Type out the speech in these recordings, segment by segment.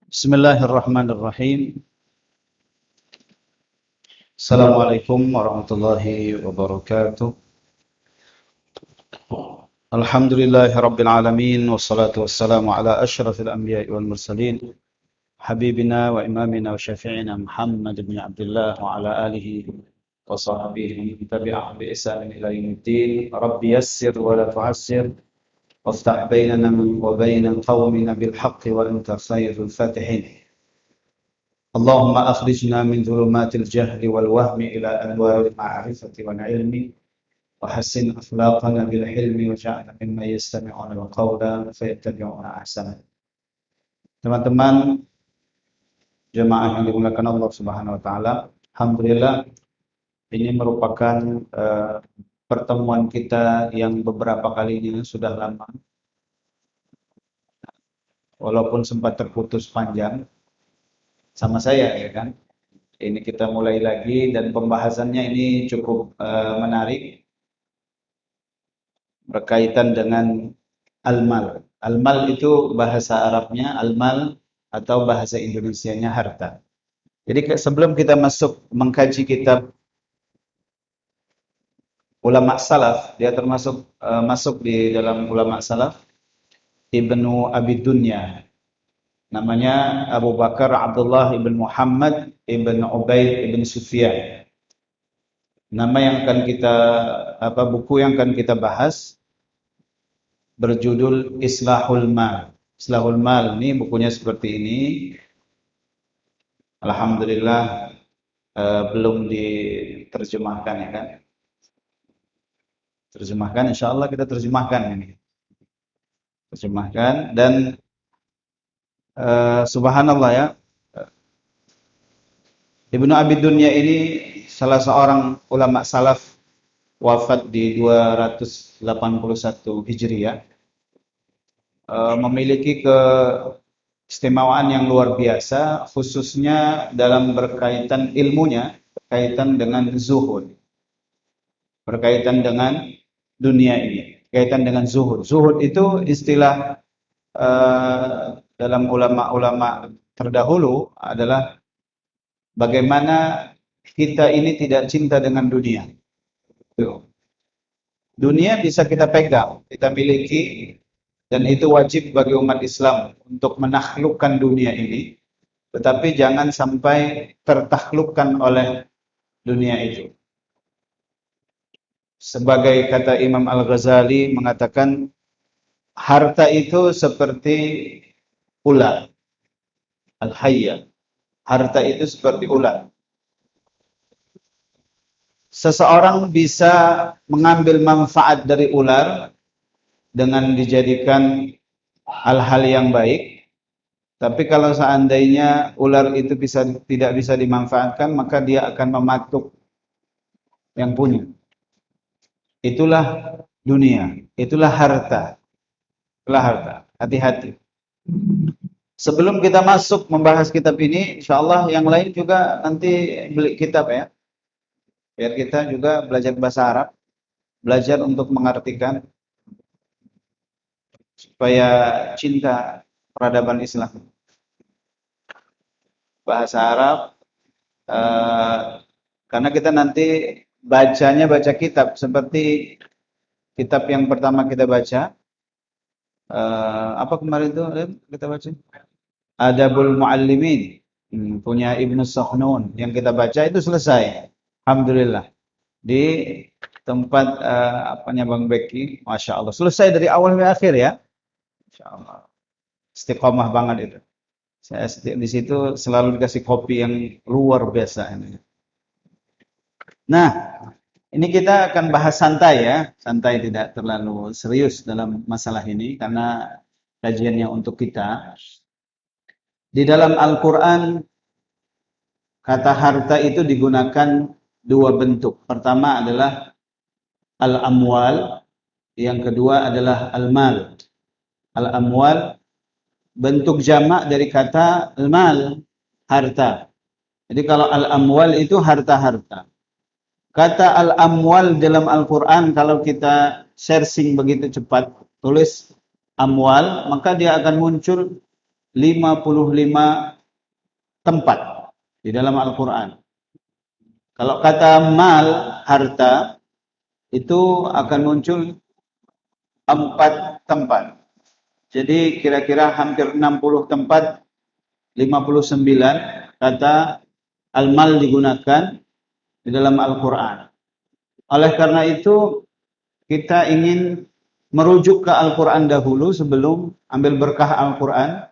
Bismillahirrahmanirrahim. Assalamualaikum warahmatullahi wabarakatuh. Alhamdulillahi rabbil alamin wassalatu wassalamu ala asyrafil anbiya'i wal mursalin habibina wa imamina wa syafi'ina Muhammad bin Abdullah wa ala alihi wa sahbihi tabi'ahum bi ihsanin ila yaumiddin. Rabbi yassir wa la tu'assir waftah bainana wa bainal qaumina bil haqqi wa anta khairul fatihin. Allahumma akhrijna min dhulumatil jahli wal wahmi ila anwaril ma'rifati wal ilmi wa hassin akhlaqana bil hilmi waj'alna mimman yastami'una al qawla fayattabi'una ahsana. Teman-teman jemaah yang dimuliakan Allah Subhanahu wa taala, alhamdulillah ini merupakan pertemuan kita yang beberapa kalinya sudah lama. Walaupun sempat terputus panjang sama saya ya kan. Ini kita mulai lagi dan pembahasannya ini cukup menarik berkaitan dengan al-mal. Al-mal itu bahasa Arabnya al-mal atau bahasa Indonesianya harta. Jadi sebelum kita mengkaji kitab ulama salaf, dia termasuk masuk di dalam ulama salaf, Ibnu Abi Dunya. Namanya Abu Bakar Abdullah ibn Muhammad ibn Ubaid ibn Sufyan. Nama yang akan kita buku yang akan kita bahas berjudul Islahul Mal. Islahul Mal ini bukunya seperti ini. Alhamdulillah belum diterjemahkan ya kan. Terjemahkan, insyaallah kita terjemahkan ini. Terjemahkan dan subhanallah ya. Ibnu Abi Dunya ini salah seorang ulama salaf, wafat di 281 Hijriah. Memiliki keistimewaan yang luar biasa, khususnya dalam berkaitan ilmunya, berkaitan dengan zuhud, berkaitan dengan dunia ini, berkaitan dengan zuhud. Zuhud itu istilah dalam ulama-ulama terdahulu adalah bagaimana kita ini tidak cinta dengan dunia. Dunia bisa kita pegang, kita miliki, dan itu wajib bagi umat Islam untuk menaklukkan dunia ini, tetapi jangan sampai tertaklukkan oleh dunia itu. Sebagai kata Imam Al-Ghazali mengatakan, harta itu seperti ular, al-hayya. Harta itu seperti ular. Seseorang bisa mengambil manfaat dari ular dengan dijadikan hal-hal yang baik, tapi kalau seandainya ular itu tidak bisa dimanfaatkan, maka dia akan mematuk yang punya. Itulah dunia, itulah harta. Itulah harta. Hati-hati. Sebelum kita masuk membahas kitab ini, insyaallah yang lain juga nanti beli kitab ya. Biar kita juga belajar bahasa Arab, belajar untuk mengartikan supaya cinta peradaban Islam. Bahasa Arab, karena kita nanti bacanya baca kitab, seperti kitab yang pertama kita baca, apa kemarin itu kita baca? Adabul Muallimin, punya Ibnu Sakhnun, yang kita baca itu selesai. Alhamdulillah. Di tempat Bang Beki, Masya Allah. Selesai dari awal sampai akhir ya. Masya Allah. Istiqomah banget itu. Saya di situ selalu dikasih kopi yang luar biasa ini. Nah, ini kita akan bahas santai ya. Santai, tidak terlalu serius dalam masalah ini karena kajiannya untuk kita. Di dalam Al-Quran, kata harta itu digunakan dua bentuk. Pertama adalah al-amwal, yang kedua adalah al-mal. Al-amwal bentuk jamak dari kata al-mal, harta. Jadi kalau al-amwal itu harta-harta. Kata al-amwal dalam Al-Quran, kalau kita searching begitu cepat, tulis amwal, maka dia akan muncul 55 tempat di dalam Al-Quran. Kalau kata mal, harta, itu akan muncul 4 tempat. Jadi kira-kira hampir 60 tempat, 59 kata al-mal digunakan di dalam Al-Quran. Oleh karena itu, kita ingin merujuk ke Al-Quran dahulu sebelum ambil berkah Al-Quran,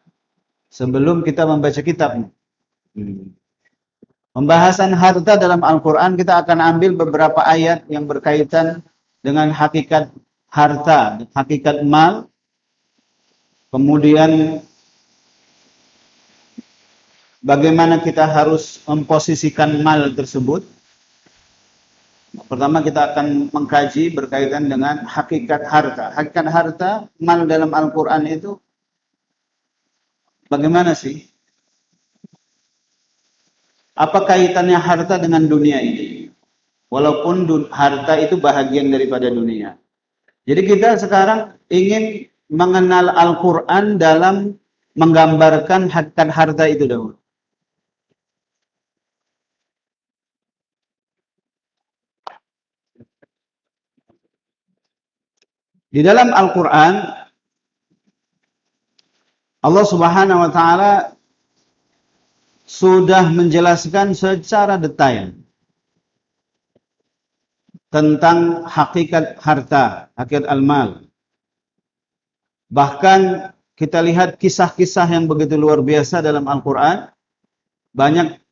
sebelum kita membaca kitabnya. Pembahasan harta dalam Al-Quran, kita akan ambil beberapa ayat yang berkaitan dengan hakikat harta, hakikat mal, kemudian bagaimana kita harus memposisikan mal tersebut. Pertama kita akan mengkaji berkaitan dengan hakikat harta. Hakikat harta, mal dalam Al-Quran itu bagaimana sih? Apa kaitannya harta dengan dunia ini? Walaupun harta itu bahagian daripada dunia. Jadi kita sekarang ingin mengenal Al-Quran dalam menggambarkan hakikat harta itu dahulu. Di dalam Al-Quran, Allah Subhanahu wa Ta'ala sudah menjelaskan secara detail tentang hakikat harta, hakikat al-mal. Bahkan kita lihat kisah-kisah yang begitu luar biasa dalam Al-Quran. Banyak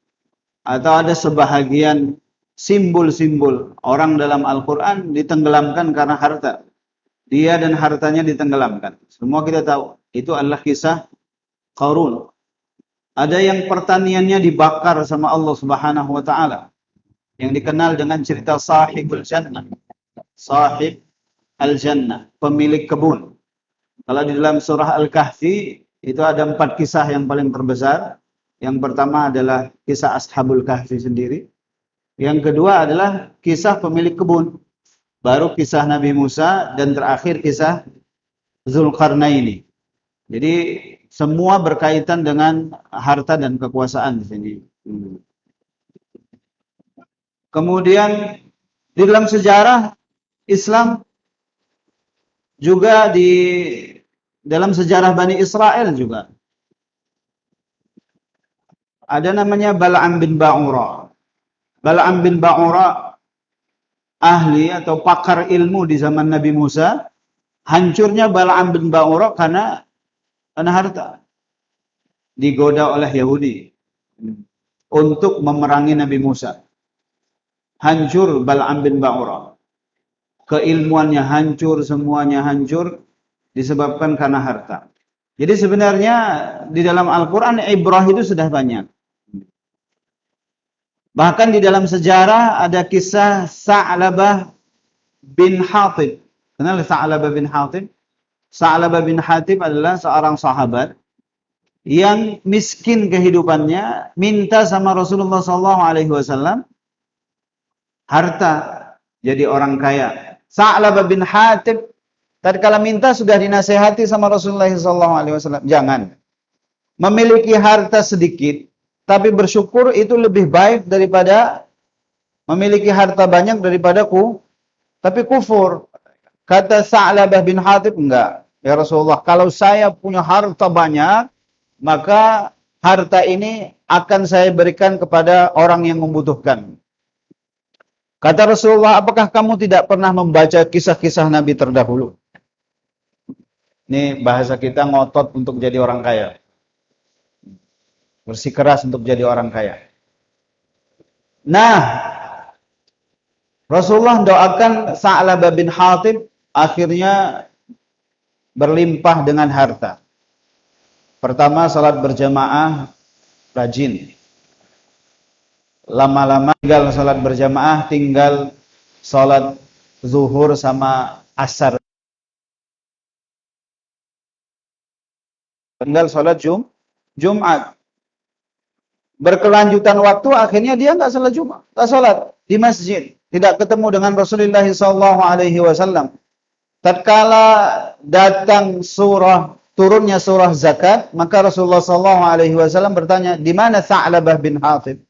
atau ada sebahagian simbol-simbol orang dalam Al-Quran ditenggelamkan karena harta. Dia dan hartanya ditenggelamkan. Semua kita tahu. Itu adalah kisah Qarun. Ada yang pertaniannya dibakar sama Allah Subhanahu wa Ta'ala, yang dikenal dengan cerita Sahibul Jannah. Sahib Al-Jannah, pemilik kebun. Kalau di dalam surah Al-Kahfi itu ada 4 kisah yang paling terbesar. Yang pertama adalah kisah Ashabul Kahfi sendiri. Yang kedua adalah kisah pemilik kebun. Baru kisah Nabi Musa, dan terakhir kisah Zulkarnaini. Jadi semua berkaitan dengan harta dan kekuasaan di sini. Kemudian di dalam sejarah Islam juga, di dalam sejarah Bani Israel juga ada namanya Bal'am bin Ba'ura. Bal'am bin Ba'ura ahli atau pakar ilmu di zaman Nabi Musa. Hancurnya Bal'am bin Ba'ura karena harta. Digoda oleh Yahudi untuk memerangi Nabi Musa. Hancur Bal'am bin Ba'ura. Keilmuannya hancur, semuanya hancur disebabkan karena harta. Jadi sebenarnya di dalam Al-Quran ibrah itu sudah banyak. Bahkan di dalam sejarah ada kisah Sa'labah bin Hatib. Kenal Sa'labah bin Hatib? Sa'labah bin Hatib adalah seorang sahabat yang miskin kehidupannya, minta sama Rasulullah SAW harta jadi orang kaya. Sa'labah bin Hatib tatkala minta sudah dinasihati sama Rasulullah SAW, jangan memiliki harta sedikit tapi bersyukur itu lebih baik daripada memiliki harta banyak daripada tapi kufur. Kata Sa'labah bin Hatib, enggak ya Rasulullah, kalau saya punya harta banyak, maka harta ini akan saya berikan kepada orang yang membutuhkan. Kata Rasulullah, apakah kamu tidak pernah membaca kisah-kisah Nabi terdahulu? Ini bahasa kita ngotot untuk jadi orang kaya. Bersikeras untuk jadi orang kaya. Nah, Rasulullah doakan Sa'labah bin Hatib akhirnya berlimpah dengan harta. Pertama, salat berjamaah rajin. Lama-lama tinggal salat berjamaah, tinggal salat zuhur sama asar. Tinggal salat Jumat. Berkelanjutan waktu, akhirnya dia nggak salat Jumat, nggak salat di masjid, tidak ketemu dengan Rasulullah SAW. Tatkala datang surah turunnya surah zakat, maka Rasulullah SAW bertanya, di mana Tha'labah bin Hatib?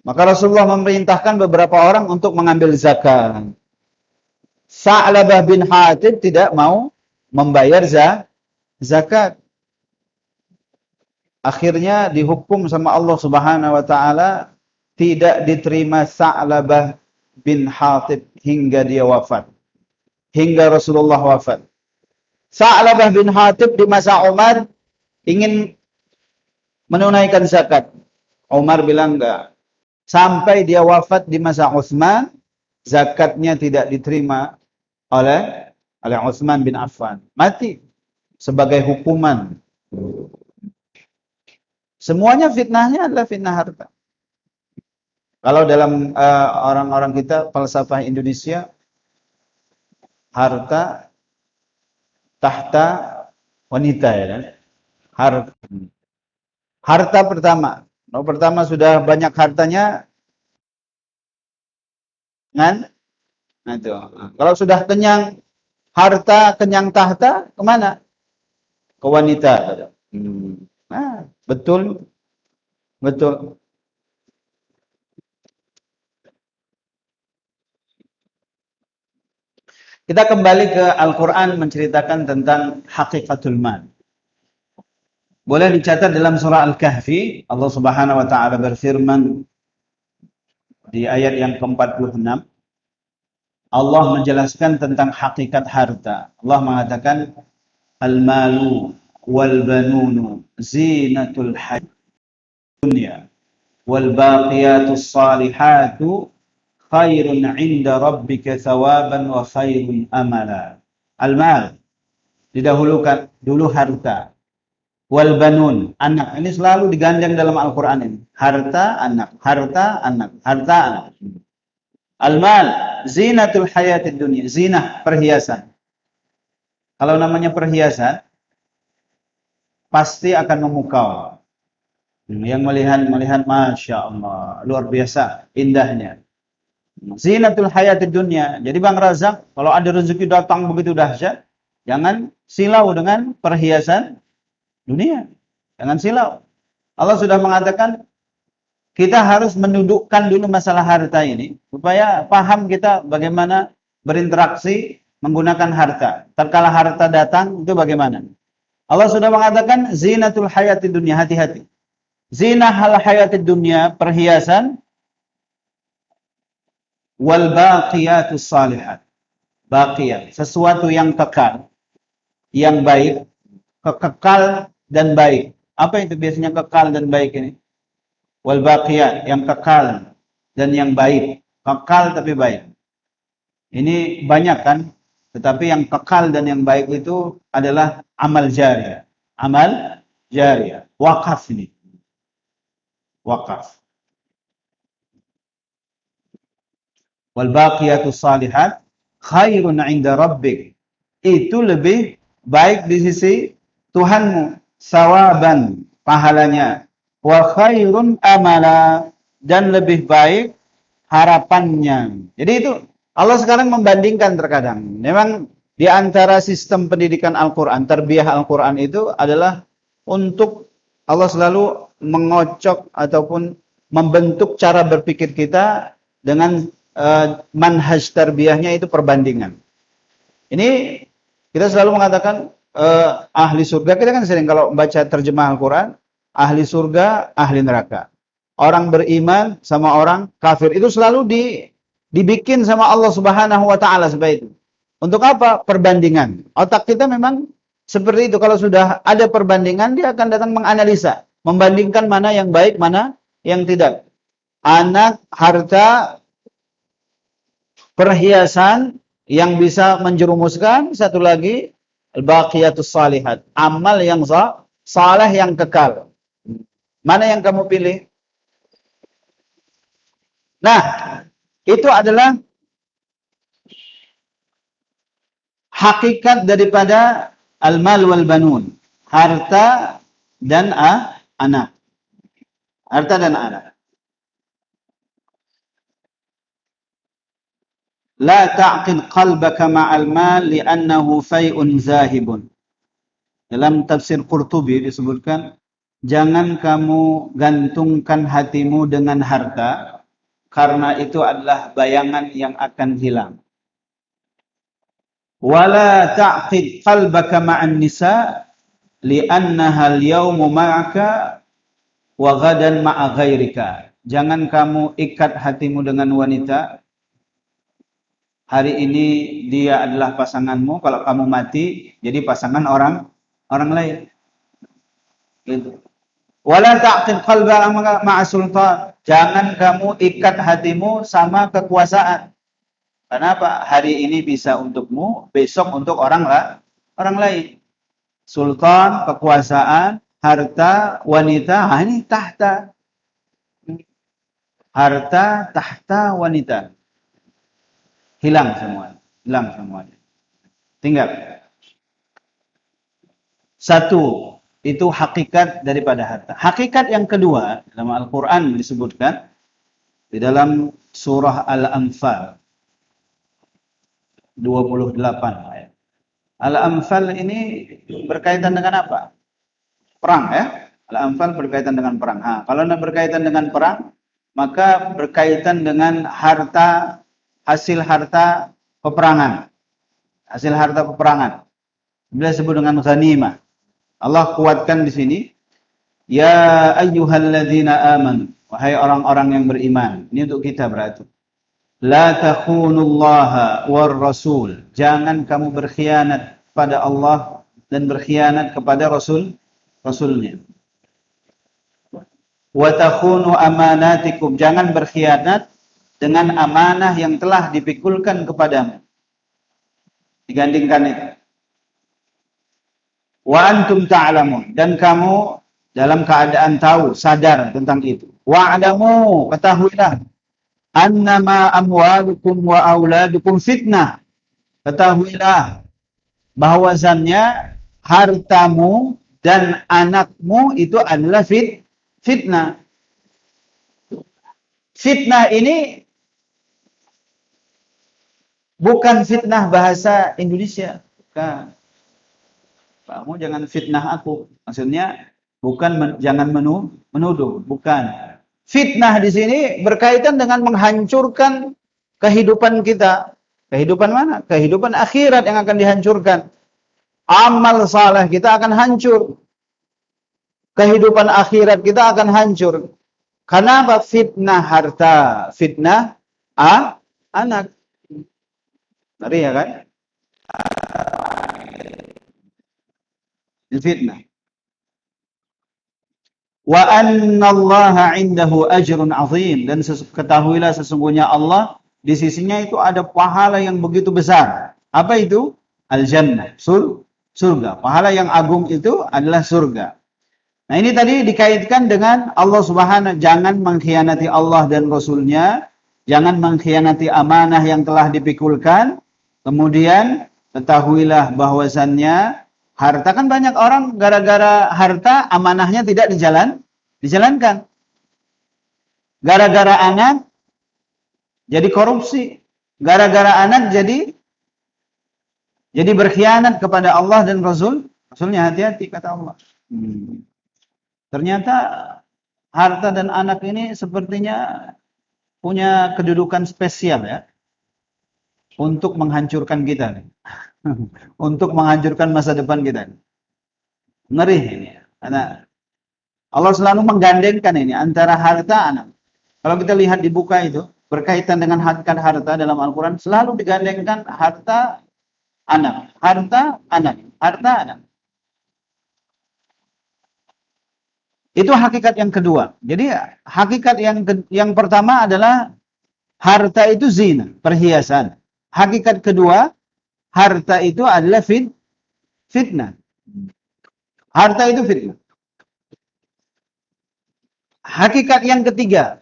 Maka Rasulullah memerintahkan beberapa orang untuk mengambil zakat. Tha'labah bin Hatib tidak mau membayar zakat. Akhirnya dihukum sama Allah Subhanahu wa taala tidak diterima Tha'labah bin Hatib hingga dia wafat. Hingga Rasulullah wafat. Tha'labah bin Hatib di masa Umar ingin menunaikan zakat. Umar bilang enggak. Sampai dia wafat di masa Utsman, zakatnya tidak diterima oleh Utsman bin Affan. Mati sebagai hukuman. Semuanya fitnahnya adalah fitnah harta. Kalau dalam orang-orang kita, falsafah Indonesia, harta tahta wanita, ya kan? Harta pertama. Kalau pertama sudah banyak hartanya, kan? Nah, itu. Kalau sudah kenyang harta, kenyang tahta, kemana? Ke wanita. Nah, betul. Betul. Kita kembali ke Al-Quran menceritakan tentang hakikatul mal. Boleh dicatat dalam surah Al-Kahfi, Allah Subhanahu wa taala berfirman di ayat yang ke-46. Allah menjelaskan tentang hakikat harta. Allah mengatakan al-malu wal banunu zinatul hayat dunya wal baqiyatus salihatu khairun 'inda rabbika thawaban wa khairun amala. Al-mal didahulukan dulu harta. Wal banun, anak. Ini selalu digandeng dalam Al-Qur'an ini. Harta, anak, harta, anak, harta, anak. Al-mal zinatul hayatid dunya, zinah, perhiasan. Kalau namanya perhiasan pasti akan memukau. Yang melihat Masya Allah, luar biasa indahnya. Zinatul hayatid dunya. Jadi Bang Razak, kalau ada rezeki datang begitu dahsyat, jangan silau dengan perhiasan dunia. Jangan silau. Allah sudah mengatakan kita harus mendudukkan dulu masalah harta ini supaya paham kita bagaimana berinteraksi menggunakan harta. Tatkala harta datang itu bagaimana? Allah sudah mengatakan zinatul hayatid dunya, hati-hati. Zinah hal hayatid dunya, perhiasan, wal baqiyatus salihat. Baqiyat, sesuatu yang kekal, yang baik, kekal dan baik. Apa itu biasanya kekal dan baik ini? Wal baqiyat, yang kekal dan yang baik. Kekal tapi baik. Ini banyak kan? Tetapi yang kekal dan yang baik itu adalah amal jariyah. Amal jariyah. Wakaf ini. Wakaf. Wal baqiyatus salihat khairun 'inda rabbik. Itu lebih baik di sisi Tuhanmu. Sawaban, pahalanya. Wa khairun amala, dan lebih baik harapannya. Jadi itu Allah sekarang membandingkan terkadang. Memang di antara sistem pendidikan Al-Quran, tarbiyah Al-Quran itu adalah untuk Allah selalu mengocok ataupun membentuk cara berpikir kita dengan manhaj tarbiyahnya itu perbandingan. Ini kita selalu mengatakan ahli surga, kita kan sering kalau baca terjemah Al-Quran, ahli surga, ahli neraka. Orang beriman sama orang kafir itu selalu dibikin sama Allah Subhanahu wa taala seperti itu. Untuk apa? Perbandingan. Otak kita memang seperti itu. Kalau sudah ada perbandingan, dia akan datang menganalisa, membandingkan mana yang baik, mana yang tidak. Anak, harta, perhiasan yang bisa menjerumuskan, satu lagi al-baqiyatus salihat, amal yang saleh yang kekal. Mana yang kamu pilih? Nah, itu adalah hakikat daripada al-mal wal banun, harta dan anak. Harta dan anak. La ta'qid qalbaka ma'al mal li'annahu fai'un zahibun. Dalam tafsir Qurtubi disebutkan, jangan kamu gantungkan hatimu dengan harta, karena itu adalah bayangan yang akan hilang. Wala ta'qid qalbaka ma'an nisa, li'annaha al-yawmu ma'aka wa ghadan ma'a ghairika. Jangan kamu ikat hatimu dengan wanita. Hari ini dia adalah pasanganmu, kalau kamu mati jadi pasangan orang lain. Gitu. Wala ta'qid qalbaka ma'a sultan. Jangan kamu ikat hatimu sama kekuasaan. Kenapa? Hari ini bisa untukmu, besok untuk orang lain. Sultan, kekuasaan, harta, wanita, ini tahta. Harta, tahta, wanita. Hilang semuanya. Tinggal. Satu, itu hakikat daripada harta. Hakikat yang kedua, dalam Al-Quran disebutkan, di dalam surah Al-Anfal, 28 ayat. Al-Anfal ini berkaitan dengan apa? Perang ya. Al-Anfal berkaitan dengan perang. Kalau berkaitan dengan perang, maka berkaitan dengan harta, hasil harta peperangan. Hasil harta peperangan. Bila disebut dengan ghanimah. Allah kuatkan di sini, ya ayyuhalladzina amanu, wahai orang-orang yang beriman. Ini untuk kita berarti. La takhunullaha war rasul. Jangan kamu berkhianat pada Allah dan berkhianat kepada Rasulnya. Wa takhunu amanatikum. Jangan berkhianat dengan amanah yang telah dipikulkan kepadamu. Digandingkan itu. Wa antum ta'lamun. Dan kamu dalam keadaan tahu, sadar tentang itu. Wa'lamu, ketahuilah. Annama amwalukum wa auladukum fitnah. Ketahuilah bahwasannya hartamu dan anakmu itu adalah fitnah. Fitnah ini bukan fitnah bahasa Indonesia. Bukan. Kamu jangan fitnah aku. Maksudnya bukan jangan menuduh, bukan. Fitnah di sini berkaitan dengan menghancurkan kehidupan kita. Kehidupan mana? Kehidupan akhirat yang akan dihancurkan. Amal saleh kita akan hancur. Kehidupan akhirat kita akan hancur. Kenapa? Fitnah harta, fitnah anak. Ngeri ya kan? Fitnah. Wa annallaha 'indahu ajrun 'azim, dan ketahuilah sesungguhnya Allah di sisinya itu ada pahala yang begitu besar. Apa itu? Al-jannah, surga. Pahala yang agung itu adalah surga. Nah, ini tadi dikaitkan dengan Allah Subhanahu, jangan mengkhianati Allah dan Rasulnya, jangan mengkhianati amanah yang telah dipikulkan. Kemudian ketahuilah bahwasannya harta, kan banyak orang gara-gara harta amanahnya tidak dijalankan. Gara-gara anak jadi korupsi. Gara-gara anak jadi berkhianat kepada Allah dan Rasulnya. Hati-hati kata Allah. Ternyata harta dan anak ini sepertinya punya kedudukan spesial ya. Untuk menghancurkan kita. Untuk menghancurkan masa depan kita. Ngeri ini. Karena Allah selalu menggandengkan ini antara harta anak. Kalau kita lihat di buka itu, berkaitan dengan hakikat harta dalam Al-Quran, selalu digandengkan harta anak. Harta anak. Itu hakikat yang kedua. Jadi hakikat yang pertama adalah harta itu zina, perhiasan. Hakikat kedua, harta itu adalah fitnah. Harta itu fitnah. Hakikat yang ketiga.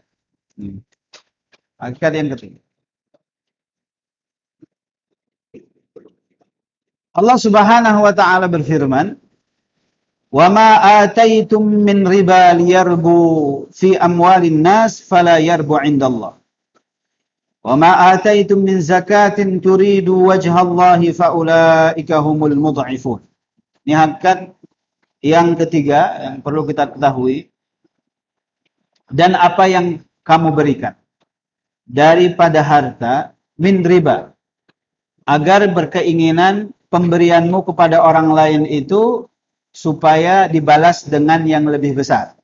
Allah Subhanahu wa taala berfirman, "Wa ma ataitum min riba liyarbu fi amwalin nas fala yarbu 'indallah. Wa ma ataitum min zakatin turidu wajhallahi fa ulaika humul mudha'ifun." Ini hakikat Yang ketiga yang perlu kita ketahui, dan apa yang kamu berikan daripada harta min riba, agar berkeinginan pemberianmu kepada orang lain itu supaya dibalas dengan yang lebih besar.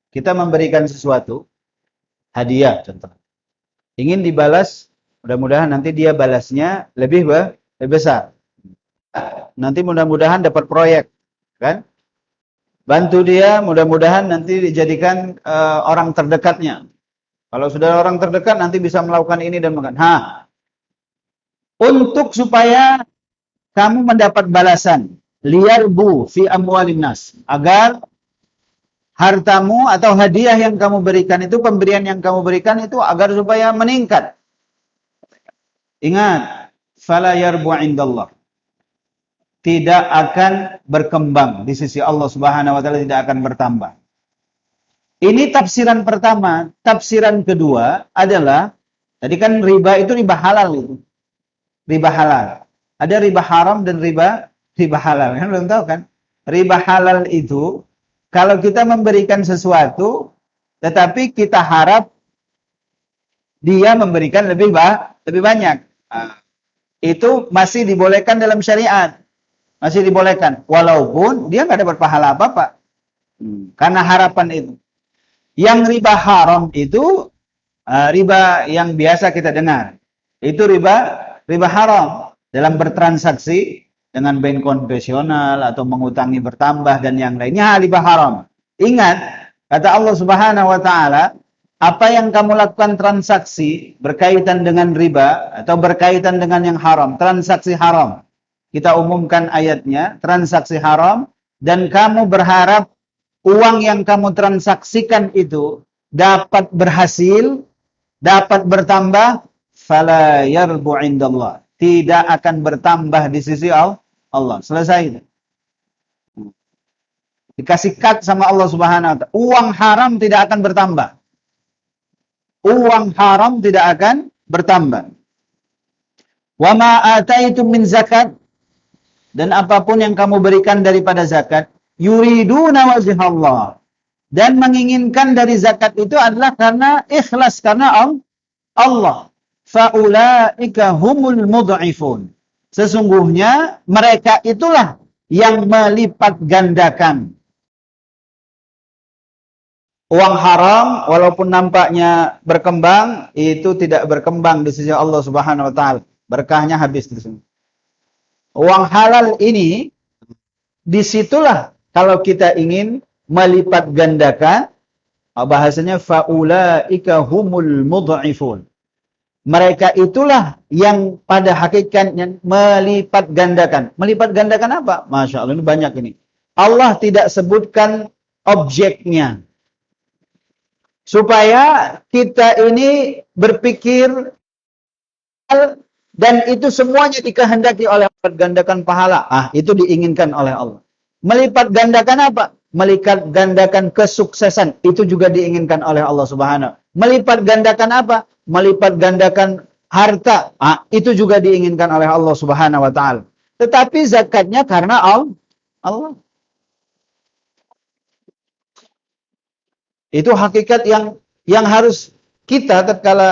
Kita memberikan sesuatu, hadiah contoh, ingin dibalas, mudah-mudahan nanti dia balasnya lebih besar. Nanti mudah-mudahan dapat proyek, kan? Bantu dia, mudah-mudahan nanti dijadikan orang terdekatnya. Kalau sudah orang terdekat nanti bisa melakukan ini dan makan. Untuk supaya kamu mendapat balasan, liyarbu fi amwalin nas, agar hartamu atau hadiah yang kamu berikan itu, pemberian yang kamu berikan itu agar supaya meningkat. Ingat, fala yarbu indallah, tidak akan berkembang di sisi Allah Subhanahu wa taala, tidak akan bertambah. Ini tafsiran pertama. Tafsiran kedua adalah, tadi kan riba itu riba halal itu. Riba halal. Ada riba haram dan riba halal. Kan belum tahu kan? Riba halal itu kalau kita memberikan sesuatu tetapi kita harap dia memberikan lebih banyak. Itu masih dibolehkan dalam syariat. Masih dibolehkan, walaupun dia nggak dapat pahala apa-apa, karena harapan itu. Yang riba haram itu riba yang biasa kita dengar, itu riba haram dalam bertransaksi dengan bank konvensional atau mengutangi bertambah dan yang lainnya, riba haram. Ingat, kata Allah Subhanahu wa taala, apa yang kamu lakukan transaksi berkaitan dengan riba atau berkaitan dengan yang haram, transaksi haram. Kita umumkan ayatnya, transaksi haram, dan kamu berharap uang yang kamu transaksikan itu dapat berhasil, dapat bertambah, fala yarbu indallah, tidak akan bertambah di sisi Allah. Selesai. Dikasih cut sama Allah Subhanahu wa taala. Uang haram tidak akan bertambah. Uang haram tidak akan bertambah. Wa ma ataitum min zakat, dan apapun yang kamu berikan daripada zakat, yuriduna wajhallah, dan menginginkan dari zakat itu adalah karena ikhlas, karena Allah. Faulaika humul mudha'ifun, sesungguhnya mereka itulah yang melipat gandakan. Uang haram walaupun nampaknya berkembang, itu tidak berkembang di sisi Allah Subhanahu wa taala, berkahnya habis di sini. Uang halal ini, disitulah kalau kita ingin melipat gandakan, bahasanya faulaika humul mudha'ifun. Mereka itulah yang pada hakikatnya melipat gandakan. Melipat gandakan apa? Masya Allah, ini banyak ini. Allah tidak sebutkan objeknya, supaya kita ini berpikir dan itu semuanya dikehendaki oleh Allah. Gandakan pahala, itu diinginkan oleh Allah. Melipat gandakan apa? Melipat gandakan kesuksesan, itu juga diinginkan oleh Allah Subhanahu. Melipat gandakan apa? Melipat gandakan harta, itu juga diinginkan oleh Allah Subhanahu wa taala. Tetapi zakatnya karena Allah. Itu hakikat yang harus kita tatkala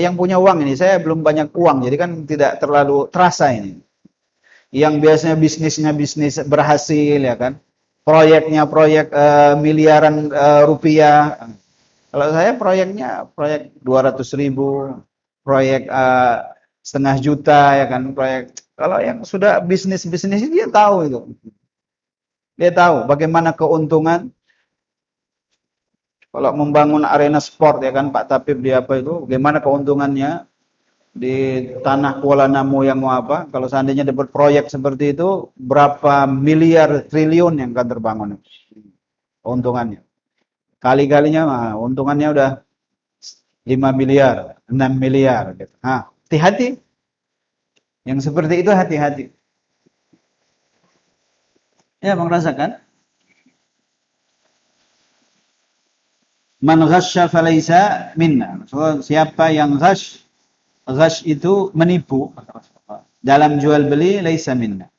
yang punya uang ini. Saya belum banyak uang, jadi kan tidak terlalu terasa ini. Yang biasanya bisnisnya bisnis berhasil, ya kan? Proyeknya proyek miliaran rupiah. Kalau saya proyeknya proyek 200.000, proyek setengah juta, ya kan? Proyek. Kalau yang sudah bisnis dia tahu itu. Dia tahu bagaimana keuntungan. Kalau membangun arena sport, ya kan, Pak Tapib di apa itu, bagaimana keuntungannya di tanah Kuala Namu yang mau apa? Kalau seandainya dapat proyek seperti itu, berapa miliar triliun yang akan terbangun keuntungannya. Kali-kalinya untungannya udah 5 miliar, 6 miliar gitu. Hati-hati. Yang seperti itu hati-hati. Ya, Bang rasakan? Man ghasya falaysa minna. So, siapa yang ghash itu menipu dalam jual beli, laisa minna,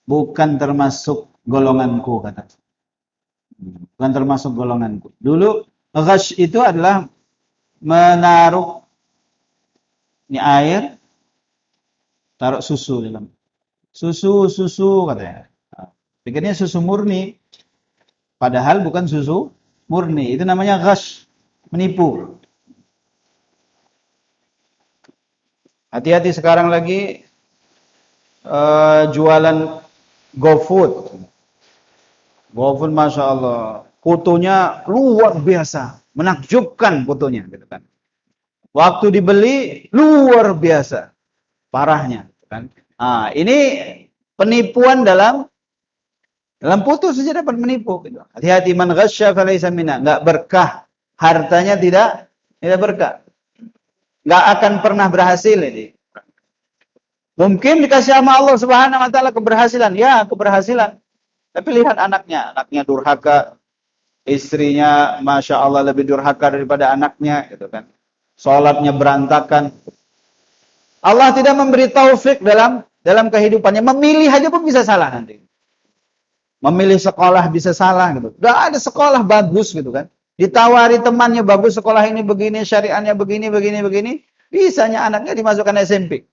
bukan termasuk golonganku kata. Bukan termasuk golonganku. Dulu ghash itu adalah menaruh ini air, taruh susu dalam. Susu katanya. Pikirnya susu murni, padahal bukan susu murni. Itu namanya ghash, menipu. Hati-hati sekarang lagi jualan GoFood. GoFood, masya Allah, fotonya luar biasa, menakjubkan fotonya, gitu kan. Waktu dibeli luar biasa, parahnya, gitu kan. Nah, ini penipuan dalam foto saja dapat menipu. Gitu. Hati-hati, man ghasya falaysa minna, nggak berkah, hartanya tidak berkah, nggak akan pernah berhasil ini. Mungkin dikasih sama Allah Subhanahu wa taala keberhasilan, ya keberhasilan. Tapi lihat anaknya durhaka, istrinya masya Allah lebih durhaka daripada anaknya, gitu kan. Salatnya berantakan. Allah tidak memberi taufik dalam kehidupannya. Memilih aja pun bisa salah nanti. Memilih sekolah bisa salah gitu. Udah ada sekolah bagus gitu kan. Ditawari temannya bagus sekolah ini begini, syariahnya begini. Bisanya anaknya dimasukkan SMP.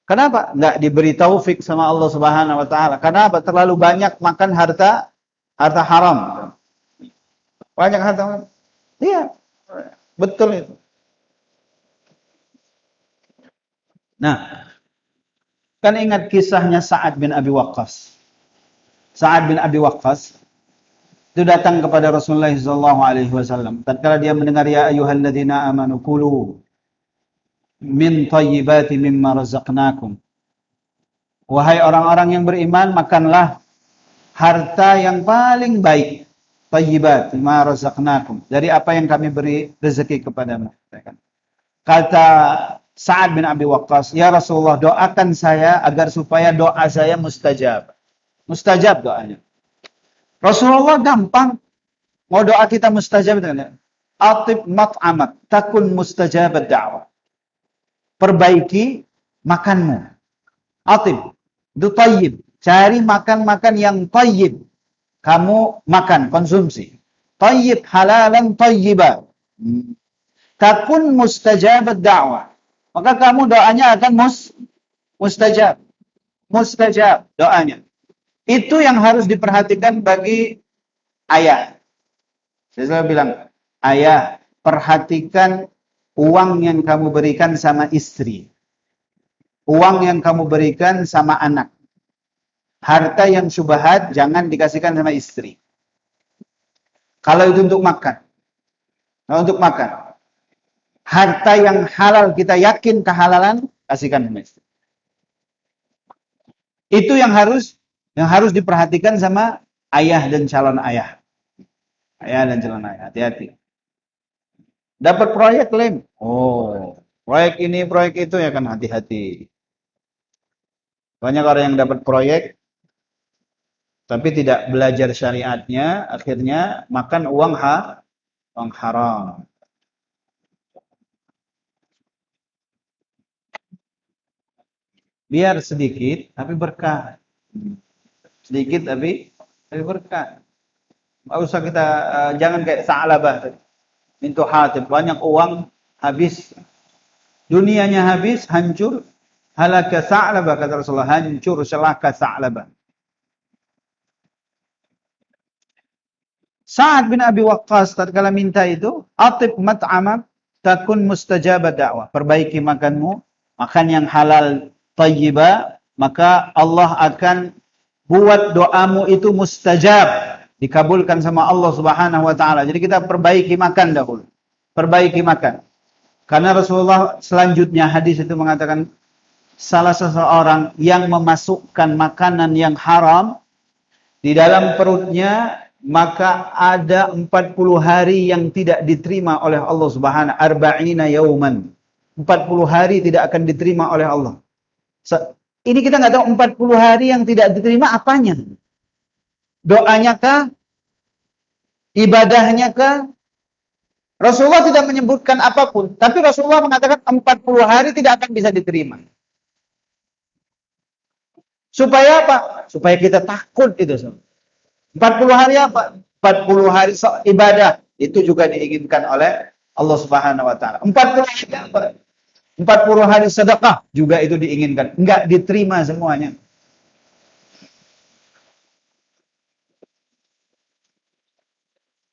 Kenapa? Nggak diberi taufik sama Allah Subhanahu wa taala. Kenapa? Terlalu banyak makan harta haram. Banyak harta haram. Iya. Betul itu. Nah, kan ingat kisahnya Sa'ad bin Abi Waqqas. Sa'ad bin Abi Waqqas itu datang kepada Rasulullah sallallahu alaihi wasallam. Tatkala dia mendengar ya ayyuhalladzina amanu kulu min thayyibati mimma razaqnakum. Wahai orang-orang yang beriman, makanlah harta yang paling baik, thayyibat mimma razaqnakum, dari apa yang kami beri rezeki kepadamu. Kata Sa'ad bin Abi Waqqas, ya Rasulullah, doakan saya agar supaya doa saya mustajab. Mustajab doanya. Rasulullah gampang. Mau doa kita mustajab. Atib mat'amak, takun mustajabat da'wah. Perbaiki makanmu. Atib, itu tayyib. Cari makan-makan yang tayyib. Kamu makan, konsumsi. Tayyib, halalan tayyiba. Takun mustajabat da'wah. Maka kamu doanya akan mustajab. Mustajab doanya. Itu yang harus diperhatikan bagi ayah. Saya selalu bilang, ayah, perhatikan uang yang kamu berikan sama istri. Uang yang kamu berikan sama anak. Harta yang syubhat jangan dikasihkan sama istri. Kalau itu untuk makan. Kalau untuk makan. Harta yang halal, kita yakin kehalalan, kasihkan sama istri. Itu yang harus diperhatikan sama ayah dan calon ayah. Ayah dan calon ayah, hati-hati. Dapat proyek lem. Oh, proyek ini, proyek itu, ya kan, hati-hati. Banyak orang yang dapat proyek tapi tidak belajar syariatnya, akhirnya makan uang haram. Biar sedikit tapi berkah. Sedikit tapi berkah. Nggak usah kita jangan kayak Sa'labah bintu Hatib, banyak uang habis. Dunianya habis, hancur. Halaka Sa'labah, kata Rasulullah, hancur celaka Sa'labah. Sa'ad bin Abi Waqqas tatkala minta itu, atib mat'amak takun mustajabah dakwah. Perbaiki makanmu, makan yang halal thayyibah, maka Allah akan buat doamu itu mustajab, dikabulkan sama Allah Subhanahu wa taala. Jadi kita perbaiki makan dahulu. Perbaiki makan. Karena Rasulullah selanjutnya hadis itu mengatakan salah seseorang yang memasukkan makanan yang haram di dalam perutnya, maka ada 40 hari yang tidak diterima oleh Allah Subhanahu, arba'ina yauman. 40 hari tidak akan diterima oleh Allah. Ini kita nggak tahu 40 hari yang tidak diterima apanya. Doanya kah? Ibadahnya kah? Rasulullah tidak menyebutkan apapun, tapi Rasulullah mengatakan 40 hari tidak akan bisa diterima. Supaya apa? Supaya kita takut itu semua. 40 hari apa? 40 hari ibadah. Itu juga diinginkan oleh Allah Subhanahu wa taala. 40 hari apa? 40 hari sedekah juga itu diinginkan. Enggak diterima semuanya.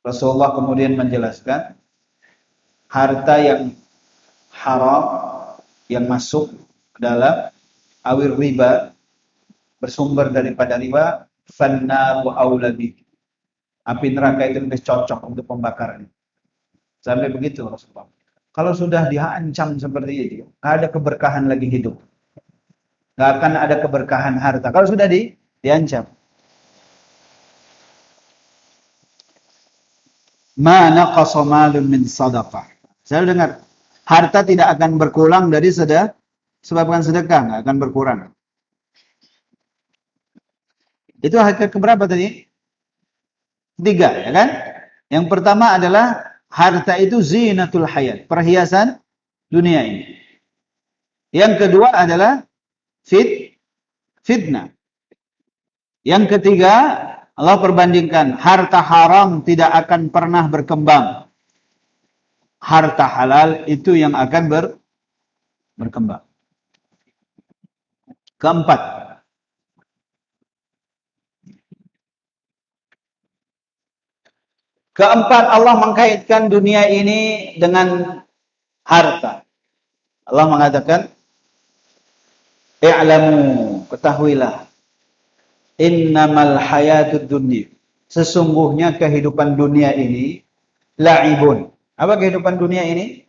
Rasulullah kemudian menjelaskan harta yang haram yang masuk ke dalam awir riba bersumber daripada riba fannaru aulabi. Api neraka itu lebih cocok untuk pembakaran. Sampai begitu Rasulullah. Kalau sudah diancam seperti itu, nggak ada keberkahan lagi hidup. Nggak akan ada keberkahan harta. Kalau sudah diancam. Ma naqasa malun min sadaqah. Saya dengar, harta tidak akan berkurang dari sebabkan sedekah, nggak akan berkurang. Itu ayat keberapa tadi? 3, ya kan? Yang pertama adalah harta itu zinatul hayat, perhiasan dunia ini. Yang kedua adalah fitnah. Yang ketiga, Allah perbandingkan, harta haram tidak akan pernah berkembang. Harta halal itu yang akan berkembang. Keempat, Allah mengkaitkan dunia ini dengan harta. Allah mengatakan, "I'lamu, ketahuilah, innamal hayatud dunya." Sesungguhnya kehidupan dunia ini la'ibun. Apa kehidupan dunia ini?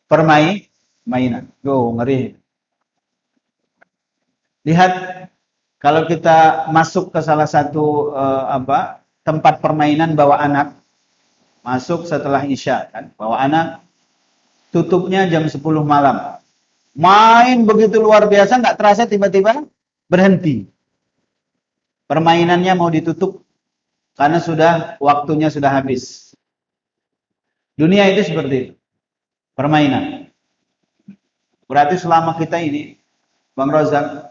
Permainan. Ngeri. Lihat, kalau kita masuk ke salah satu tempat permainan bawa anak, masuk setelah Isya kan, bawa anak, tutupnya jam 10 malam. Main begitu luar biasa, nggak terasa tiba-tiba berhenti. Permainannya mau ditutup karena waktunya sudah habis. Dunia itu seperti itu. Permainan. Berarti selama kita ini, Bang Rozak,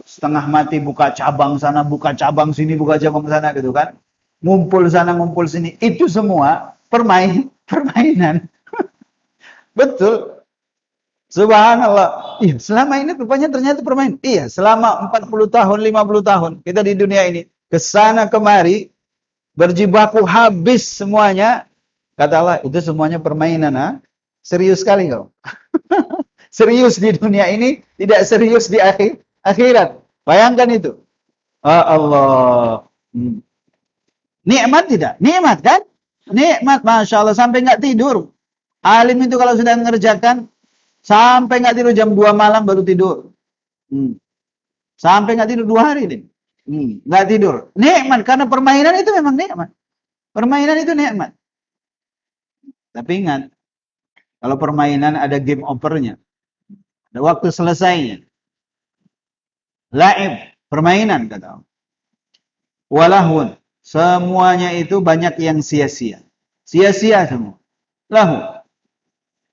setengah mati buka cabang sana, buka cabang sini, buka cabang sana gitu kan. Ngumpul sana, ngumpul sini. Itu semua permainan. Betul. Subhanallah. Iya, selama ini rupanya ternyata permainan. Iya, selama 40 tahun, 50 tahun kita di dunia ini kesana kemari berjibaku habis semuanya. Kata Allah, itu semuanya permainan. Ha? Serius sekali kau. Serius di dunia ini, tidak serius di akhirat. Bayangkan itu. Allah. Nikmat tidak? Nikmat kan? Nikmat, Masya Allah. Sampai nggak tidur. Alim itu kalau sudah mengerjakan, sampai nggak tidur jam 2 malam baru tidur. Sampai nggak tidur 2 hari nih. Nggak tidur. Nikmat, karena permainan itu memang nikmat. Permainan itu nikmat. Tapi ingat, kalau permainan ada game overnya. Ada waktu selesainya. Laib, permainan kata Allah. Walahun, semuanya itu banyak yang sia-sia. Sia-sia semua. Lahu.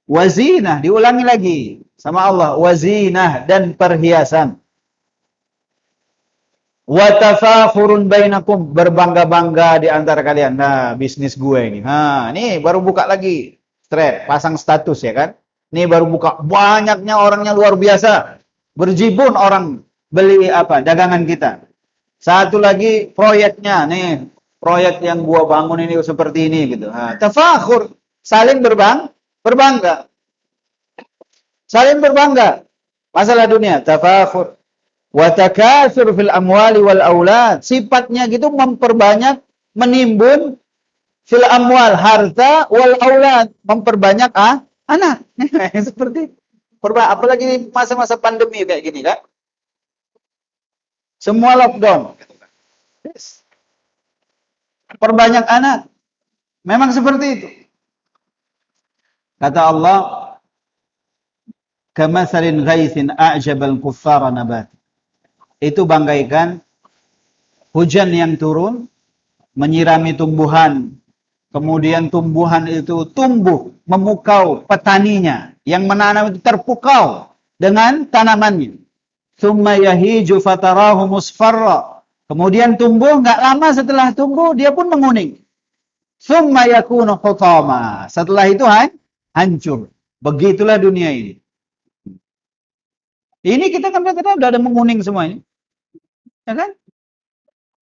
Wazinah, diulangi lagi sama Allah. Wazinah dan perhiasan. Watafakhurun bainakum, berbangga-bangga di antara kalian. Nah, bisnis gue ini. Nah, ini baru buka lagi. Thread, pasang status ya kan. Ini baru buka. Banyaknya orangnya luar biasa. Berjibun orang beli dagangan kita. Satu lagi proyeknya. Nih, proyek yang gua bangun ini seperti ini gitu. Nah, tafakhur, saling berbangga. Saling berbangga. Masalah dunia, tafakhur. Wa takatsur fil amwali wal aulad. Sifatnya gitu memperbanyak, menimbun fil amwal, harta, wal aulad, memperbanyak anak. Seperti apalagi masa-masa pandemi kayak gini kan. Semua lockdown. Yes. Perbanyak anak. Memang seperti itu. Kata Allah, kamatsalin ghaitsin a'jabal kuffara nabat. Itu bagaikan hujan yang turun menyirami tumbuhan, kemudian tumbuhan itu tumbuh, memukau petaninya yang menanam itu terpukau dengan tanamannya. thumma yahiju fatarahu musfarra. Kemudian tumbuh, nggak lama setelah tumbuh dia pun menguning. Thumma yakunu hutama. Setelah itu hancur. Begitulah dunia ini. Ini kita kan udah ada menguning semuanya. Ya kan?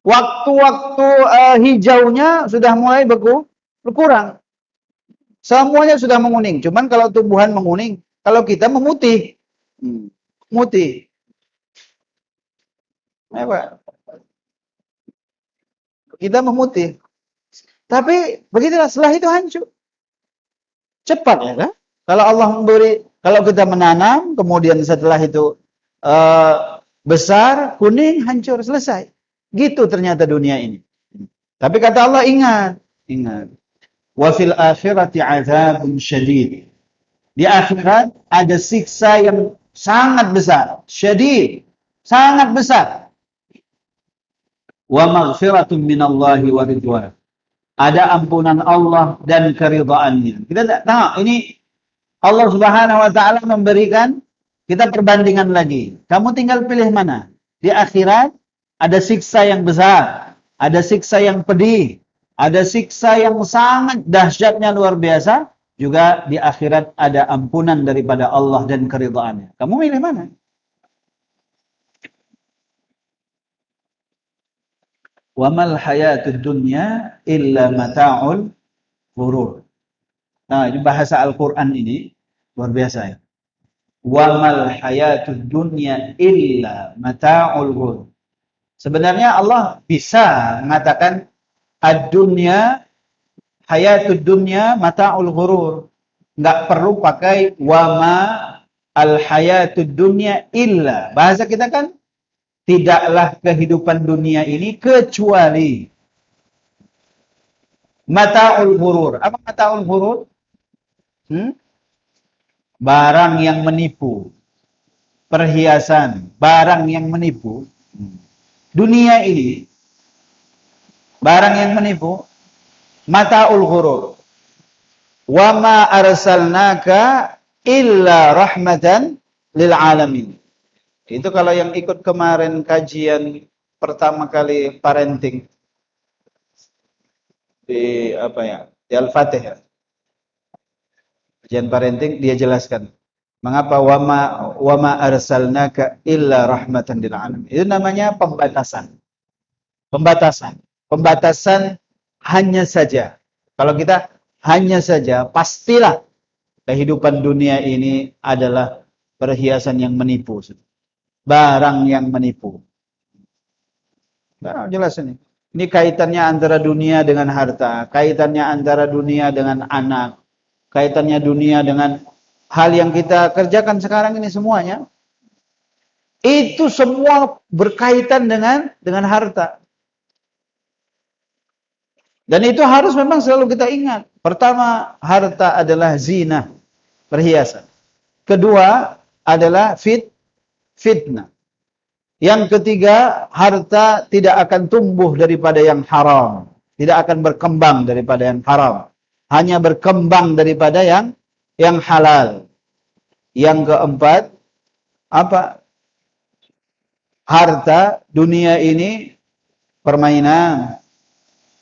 Waktu-waktu hijaunya sudah mulai berkurang. Semuanya sudah menguning. Cuman kalau tumbuhan menguning, kalau kita memutih. Memutih. Apa? Kita memutih. Tapi begitulah, setelah itu hancur. Cepat ya kan? Kalau Allah memberi, kalau kita menanam, kemudian setelah itu besar, kuning, hancur, selesai. Gitu ternyata dunia ini. Tapi kata Allah, ingat. Wa fil akhirati azabun syadid. Di akhirat ada siksa yang sangat besar. Syadid. Sangat besar. Wa maghfiratun minallahi wa ridwan. Ada ampunan Allah dan keridhaannya. Kita tak tahu, ini Allah Subhanahu wa taala memberikan kita perbandingan lagi. Kamu tinggal pilih mana? Di akhirat ada siksa yang besar, ada siksa yang pedih, ada siksa yang sangat dahsyatnya luar biasa, juga di akhirat ada ampunan daripada Allah dan keridhaannya. Kamu pilih mana? Wa mal hayatud dunya illa mata'ul ghurur. Nah, ini bahasa Al-Qur'an ini luar biasa ya. Wa mal hayatud dunya illa mata'ul ghurur. Sebenarnya Allah bisa mengatakan ad-dunya, hayatud dunya mata'ul ghurur. Enggak perlu pakai wa ma al hayatud dunya illa. Bahasa kita kan tidaklah kehidupan dunia ini kecuali mata'ul ghurur. Apa mata'ul ghurur? Barang yang menipu. Perhiasan, barang yang menipu. Dunia ini barang yang menipu, mata'ul ghurur. Wa ma arsalnaka illa rahmatan lil alamin. Itu kalau yang ikut kemarin kajian pertama kali parenting di di Al-Fatihah. Kajian parenting dia jelaskan mengapa wama arsalnaka illa rahmatan lil alamin. Itu namanya pembatasan. Pembatasan hanya saja. Kalau kita hanya saja, pastilah kehidupan dunia ini adalah perhiasan yang menipu. Barang yang menipu. Nah, jelas ini. Ini kaitannya antara dunia dengan harta, kaitannya antara dunia dengan anak, kaitannya dunia dengan hal yang kita kerjakan sekarang ini semuanya. Itu semua berkaitan dengan harta. Dan itu harus memang selalu kita ingat. Pertama, harta adalah zina, perhiasan. Kedua adalah fitnah. Yang ketiga, harta tidak akan tumbuh daripada yang haram. Tidak akan berkembang daripada yang haram. Hanya berkembang daripada yang halal. Yang keempat, apa? Harta dunia ini permainan.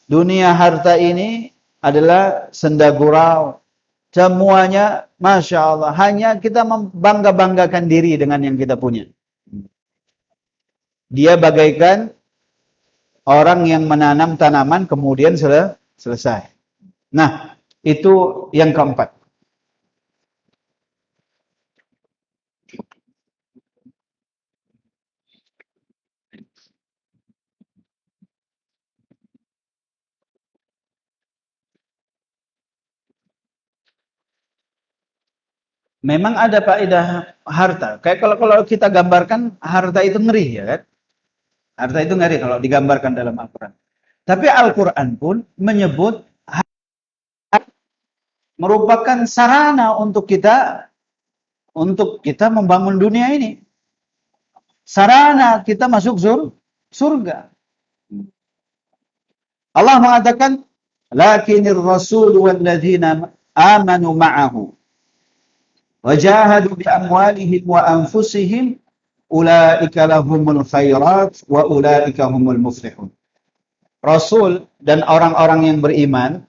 Dunia harta ini adalah senda gurau. Semuanya, Masya Allah, hanya kita membangga-banggakan diri dengan yang kita punya. Dia bagaikan orang yang menanam tanaman kemudian selesai. Nah, itu yang keempat. Memang ada faedah harta. Kayak kalau kita gambarkan harta itu ngeri ya kan? Harta itu ngeri kalau digambarkan dalam Al-Quran. Tapi Al-Quran pun menyebut merupakan sarana untuk kita membangun dunia ini. Sarana kita masuk surga. Allah mengatakan, "Lakinir rasul walladzina amanu ma'ahu wajahadu bi amwalihim wa anfusihim ulaika lahumul khairat wa ulaika humul muflihun. Rasul dan orang-orang yang beriman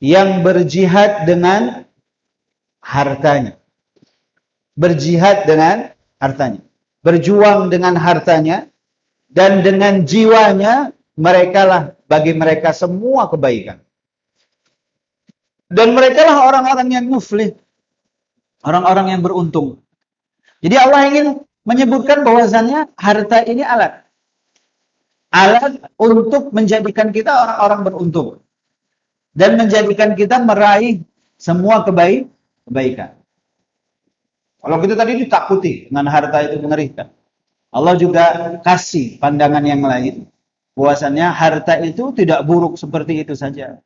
yang berjihad dengan hartanya. Berjihad dengan hartanya. Berjuang dengan hartanya dan dengan jiwanya, mereka lah bagi mereka semua kebaikan. Dan mereka lah orang-orang yang muflih. Orang-orang yang beruntung. Jadi Allah ingin menyebutkan bahwasannya harta ini alat. Alat untuk menjadikan kita orang-orang beruntung. Dan menjadikan kita meraih semua kebaikan. Kalau kita tadi ditakuti dengan harta itu mengerikan. Allah juga kasih pandangan yang lain. Bahwasannya harta itu tidak buruk seperti itu saja.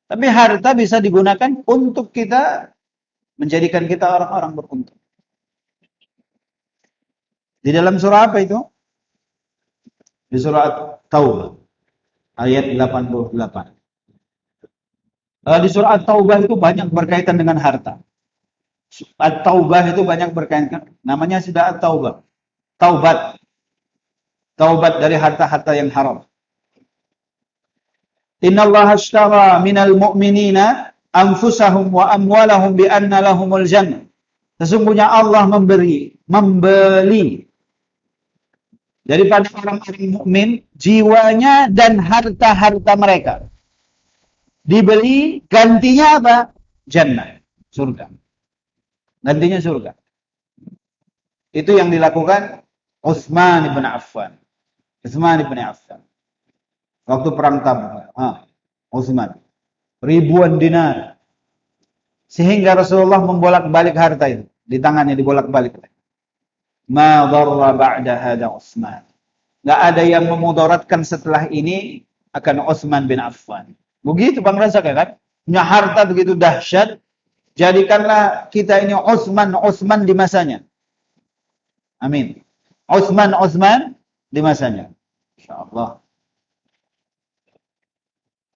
Tapi harta bisa digunakan untuk kita menjadikan kita orang-orang beruntung. Di dalam surah apa itu? Di surah Taubah ayat 88. Di surah Taubah itu banyak berkaitan dengan harta. At-Taubah itu banyak berkaitan. Namanya sudah At-Taubah. Taubat. Taubat dari harta-harta yang haram. Innallaha ashtara minal mu'minina anfusahum wa amwalahum bi anna lahumul jannah. Sesungguhnya Allah membeli daripada orang-orang mukmin jiwanya dan harta-harta mereka. Dibeli, gantinya apa? Jannah, surga. Gantinya surga. Itu yang dilakukan Utsman bin Affan. Utsman bin Affan. Waktu perang Tabuk. Utsman. Ribuan dinar. Sehingga Rasulullah membolak-balik harta itu. Di tangannya dibolak-balik. Ma dharra ba'da hada Utsman. Enggak ada yang memudaratkan setelah ini akan Utsman bin Affan. Begitu Bang Razak kan? Punya harta begitu dahsyat. Jadikanlah kita ini Utsman di masanya. Amin. Utsman di masanya. Insyaallah.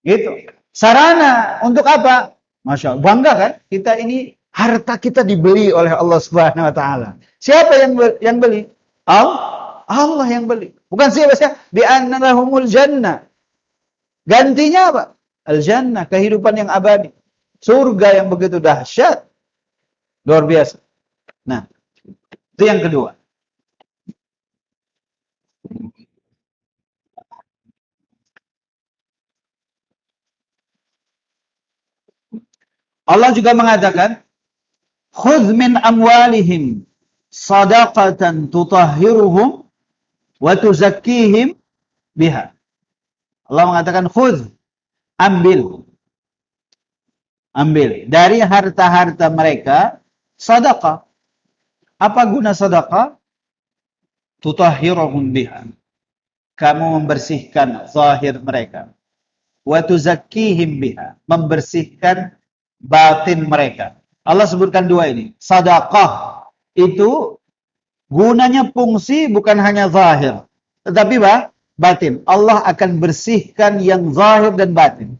Gitu. Sarana untuk apa? Masya Allah. Bangga kan? Kita ini harta kita dibeli oleh Allah Subhanahu wa taala. Siapa yang beli? Allah yang beli. Bukan siapa? Bi anna lahumul jannah. Gantinya apa? Al-jannah, kehidupan yang abadi. Surga yang begitu dahsyat. Luar biasa. Nah, itu yang kedua. Allah juga mengatakan, "Khudz min amwalihim shadaqatan tutahhiruhum wa tuzakkihim biha." Allah mengatakan, "Khudz," ambil dari harta-harta mereka sedekah. Apa guna sedekah? Tutahhiruhum biha. Kamu membersihkan zahir mereka. Wa tuzakkihim biha, membersihkan batin mereka. Allah sebutkan dua ini. Sedekah itu gunanya fungsi bukan hanya zahir, tetapi batin. Allah akan bersihkan yang zahir dan batin.